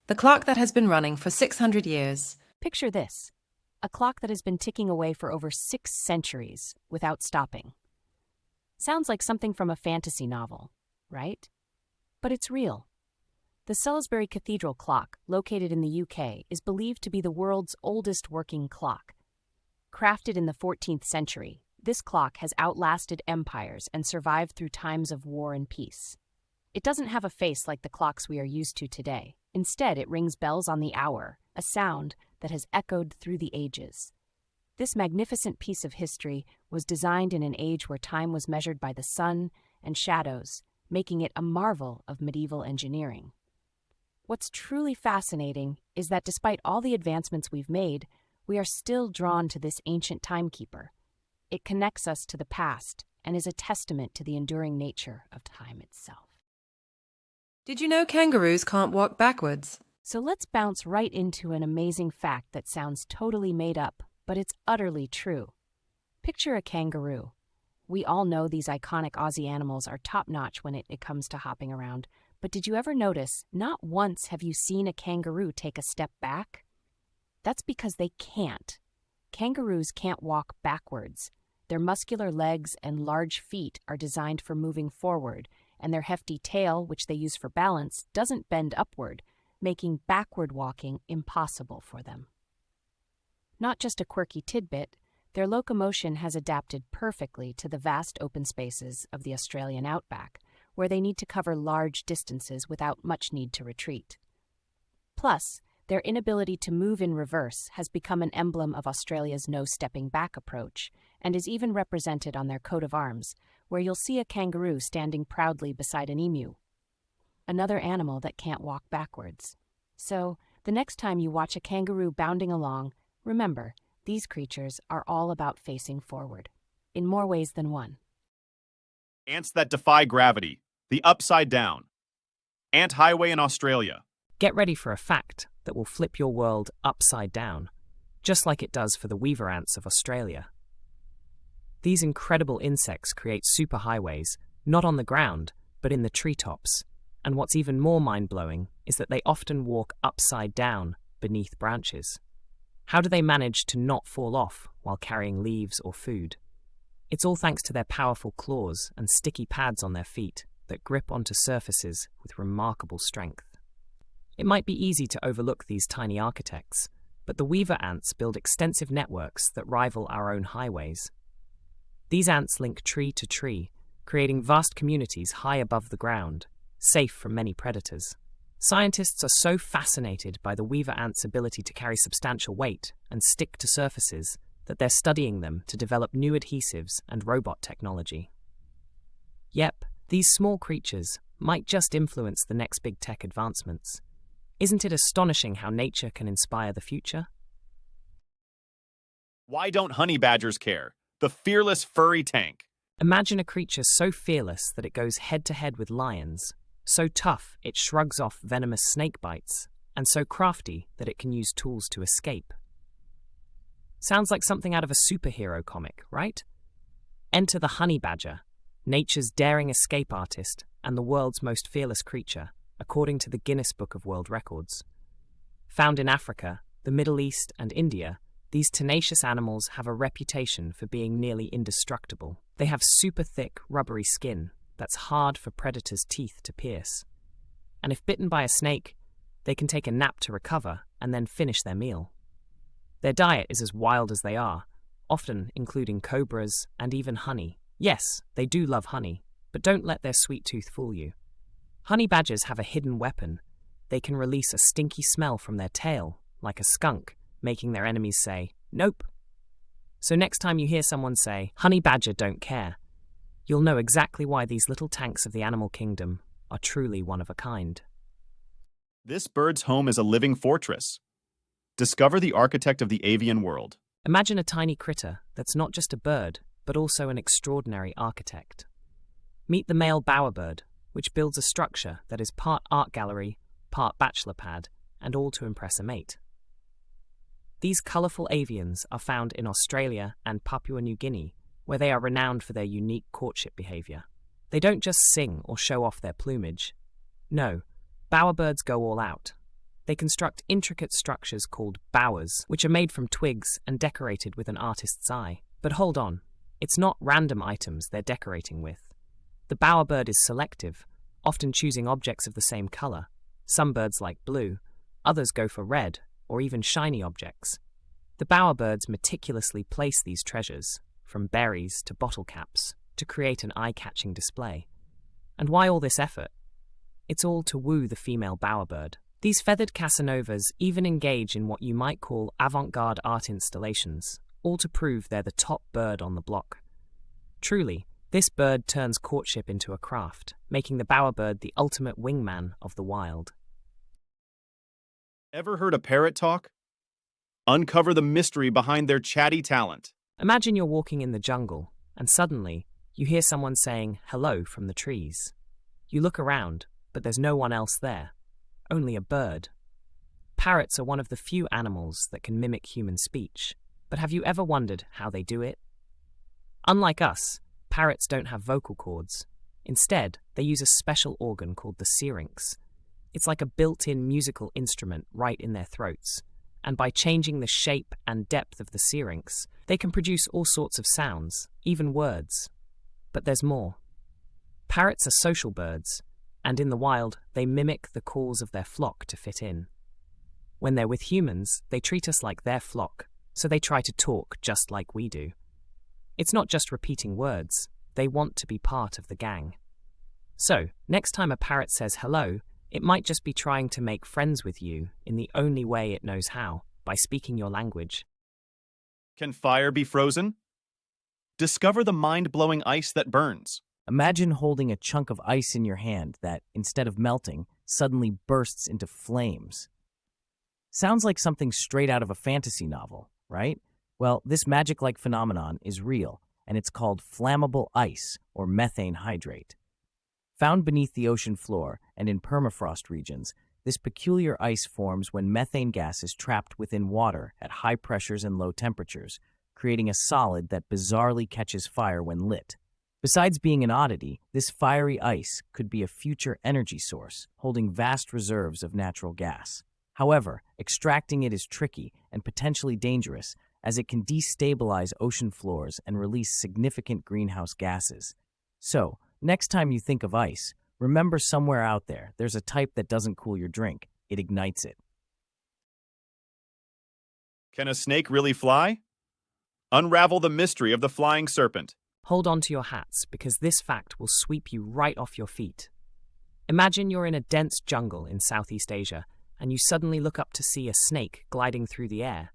The clock that has been running for 600 years. Picture this, a clock that has been ticking away for over 6 centuries without stopping. Sounds like something from a fantasy novel, right? But it's real. The Salisbury Cathedral clock, located in the UK, is believed to be the world's oldest working clock. Crafted in the 14th century, this clock has outlasted empires and survived through times of war and peace. It doesn't have a face like the clocks we are used to today. Instead, it rings bells on the hour, a sound that has echoed through the ages. This magnificent piece of history was designed in an age where time was measured by the sun and shadows, making it a marvel of medieval engineering. What's truly fascinating is that despite all the advancements we've made, we are still drawn to this ancient timekeeper. It connects us to the past and is a testament to the enduring nature of time itself. Did you know kangaroos can't walk backwards? So let's bounce right into an amazing fact that sounds totally made up, but it's utterly true. Picture a kangaroo. We all know these iconic Aussie animals are top-notch when it comes to hopping around, but did you ever notice, not once have you seen a kangaroo take a step back? That's because they can't. Kangaroos can't walk backwards. Their muscular legs and large feet are designed for moving forward, and their hefty tail, which they use for balance, doesn't bend upward, making backward walking impossible for them. Not just a quirky tidbit, their locomotion has adapted perfectly to the vast open spaces of the Australian outback, where they need to cover large distances without much need to retreat. Plus, their inability to move in reverse has become an emblem of Australia's no-stepping-back approach, and is even represented on their coat of arms, where you'll see a kangaroo standing proudly beside an emu, another animal that can't walk backwards. So, the next time you watch a kangaroo bounding along, remember, these creatures are all about facing forward, in more ways than one. Ants that defy gravity. The upside down. Ant highway in Australia. Get ready for a fact that will flip your world upside down, just like it does for the weaver ants of Australia. These incredible insects create superhighways, not on the ground, but in the treetops. And what's even more mind-blowing is that they often walk upside down beneath branches. How do they manage to not fall off while carrying leaves or food? It's all thanks to their powerful claws and sticky pads on their feet that grip onto surfaces with remarkable strength. It might be easy to overlook these tiny architects, but the weaver ants build extensive networks that rival our own highways. These ants link tree to tree, creating vast communities high above the ground, safe from many predators. Scientists are so fascinated by the weaver ants' ability to carry substantial weight and stick to surfaces that they're studying them to develop new adhesives and robot technology. Yep, these small creatures might just influence the next big tech advancements. Isn't it astonishing how nature can inspire the future? Why don't honey badgers care? The fearless furry tank. Imagine a creature so fearless that it goes head-to-head with lions, so tough it shrugs off venomous snake bites, and so crafty that it can use tools to escape. Sounds like something out of a superhero comic, right? Enter the honey badger, nature's daring escape artist and the world's most fearless creature, according to the Guinness Book of World Records. Found in Africa, the Middle East, and India, these tenacious animals have a reputation for being nearly indestructible. They have super thick, rubbery skin that's hard for predators' teeth to pierce. And if bitten by a snake, they can take a nap to recover and then finish their meal. Their diet is as wild as they are, often including cobras and even honey. Yes, they do love honey, but don't let their sweet tooth fool you. Honey badgers have a hidden weapon. They can release a stinky smell from their tail, like a skunk, making their enemies say, "Nope." So next time you hear someone say, "Honey badger don't care," you'll know exactly why these little tanks of the animal kingdom are truly one of a kind. This bird's home is a living fortress. Discover the architect of the avian world. Imagine a tiny critter that's not just a bird, but also an extraordinary architect. Meet the male bowerbird, which builds a structure that is part art gallery, part bachelor pad, and all to impress a mate. These colourful avians are found in Australia and Papua New Guinea, where they are renowned for their unique courtship behaviour. They don't just sing or show off their plumage. No, bowerbirds go all out. they construct intricate structures called bowers, which are made from twigs and decorated with an artist's eye. But hold on, it's not random items they're decorating with. The bowerbird is selective, often choosing objects of the same color. Some birds like blue, others go for red, or even shiny objects. The bowerbirds meticulously place these treasures, from berries to bottle caps, to create an eye-catching display. And why all this effort? It's all to woo the female bowerbird. These feathered Casanovas even engage in what you might call avant-garde art installations, all to prove they're the top bird on the block. Truly, this bird turns courtship into a craft, making the bowerbird the ultimate wingman of the wild. Ever heard a parrot talk? Uncover the mystery behind their chatty talent. Imagine you're walking in the jungle, and suddenly, you hear someone saying hello from the trees. You look around, but there's no one else there. Only a bird. Parrots are one of the few animals that can mimic human speech, but have you ever wondered how they do it? Unlike us, parrots don't have vocal cords. Instead, they use a special organ called the syrinx. It's like a built-in musical instrument right in their throats, and by changing the shape and depth of the syrinx, they can produce all sorts of sounds, even words. But there's more. Parrots are social birds, and in the wild, they mimic the calls of their flock to fit in. When they're with humans, they treat us like their flock, so they try to talk just like we do. It's not just repeating words, they want to be part of the gang. So, next time a parrot says hello, it might just be trying to make friends with you in the only way it knows how, by speaking your language. Can fire be frozen? Discover the mind-blowing ice that burns. Imagine holding a chunk of ice in your hand that, instead of melting, suddenly bursts into flames. Sounds like something straight out of a fantasy novel, right? Well, this magic-like phenomenon is real, and it's called flammable ice, or methane hydrate. Found beneath the ocean floor and in permafrost regions, this peculiar ice forms when methane gas is trapped within water at high pressures and low temperatures, creating a solid that bizarrely catches fire when lit. Besides being an oddity, this fiery ice could be a future energy source, holding vast reserves of natural gas. However, extracting it is tricky and potentially dangerous, as it can destabilize ocean floors and release significant greenhouse gases. So, next time you think of ice, remember somewhere out there's a type that doesn't cool your drink, it ignites it. Can a snake really fly? Unravel the mystery of the flying serpent. Hold on to your hats, because this fact will sweep you right off your feet. Imagine you're in a dense jungle in Southeast Asia, and you suddenly look up to see a snake gliding through the air.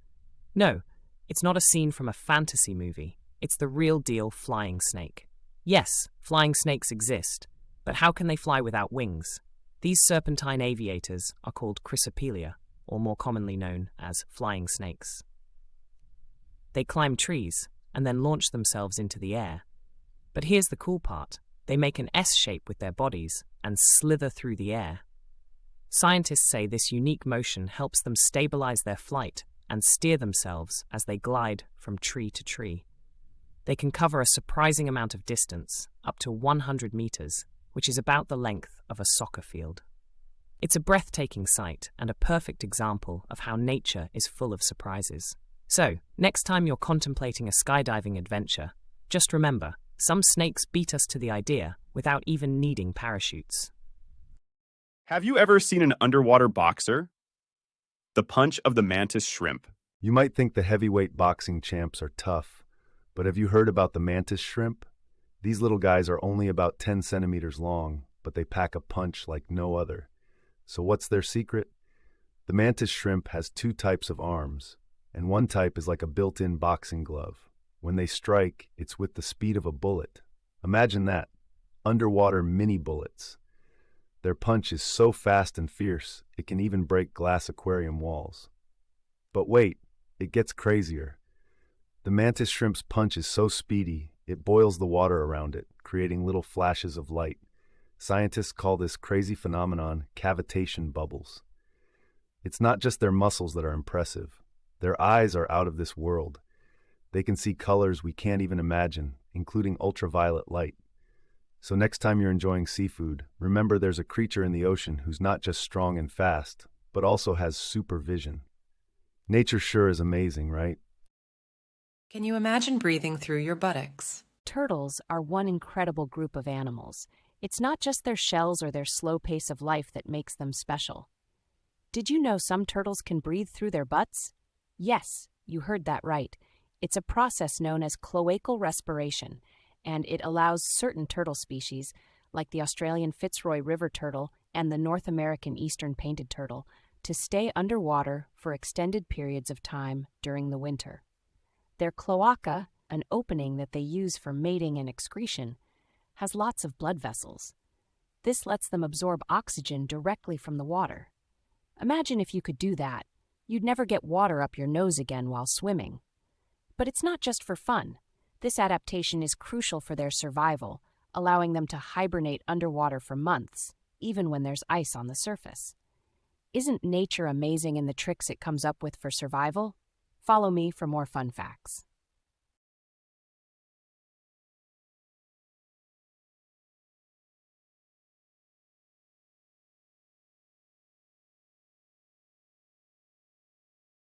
No, it's not a scene from a fantasy movie. It's the real deal flying snake. Yes, flying snakes exist, but how can they fly without wings? These serpentine aviators are called chrysopelia, or more commonly known as flying snakes. They climb trees and then launch themselves into the air. But here's the cool part. They make an S shape with their bodies and slither through the air. Scientists say this unique motion helps them stabilize their flight and steer themselves as they glide from tree to tree. They can cover a surprising amount of distance, up to 100 meters, which is about the length of a soccer field. It's a breathtaking sight and a perfect example of how nature is full of surprises. So, next time you're contemplating a skydiving adventure, just remember, some snakes beat us to the idea without even needing parachutes. Have you ever seen an underwater boxer? The punch of the mantis shrimp. You might think the heavyweight boxing champs are tough, but have you heard about the mantis shrimp? These little guys are only about 10 centimeters long, but they pack a punch like no other. So what's their secret? The mantis shrimp has 2 types of arms, and one type is like a built-in boxing glove. When they strike, it's with the speed of a bullet. Imagine that, underwater mini bullets. Their punch is so fast and fierce, it can even break glass aquarium walls. But wait, it gets crazier. The mantis shrimp's punch is so speedy, it boils the water around it, creating little flashes of light. Scientists call this crazy phenomenon cavitation bubbles. It's not just their muscles that are impressive. Their eyes are out of this world. They can see colors we can't even imagine, including ultraviolet light. So next time you're enjoying seafood, remember there's a creature in the ocean who's not just strong and fast, but also has supervision. Nature sure is amazing, right? Can you imagine breathing through your buttocks? Turtles are one incredible group of animals. It's not just their shells or their slow pace of life that makes them special. Did you know some turtles can breathe through their butts? Yes, you heard that right. It's a process known as cloacal respiration, and it allows certain turtle species, like the Australian Fitzroy River turtle and the North American eastern painted turtle, to stay underwater for extended periods of time during the winter. Their cloaca, an opening that they use for mating and excretion, has lots of blood vessels. This lets them absorb oxygen directly from the water. Imagine if you could do that. You'd never get water up your nose again while swimming. But it's not just for fun. This adaptation is crucial for their survival, allowing them to hibernate underwater for months, even when there's ice on the surface. Isn't nature amazing in the tricks it comes up with for survival? Follow me for more fun facts.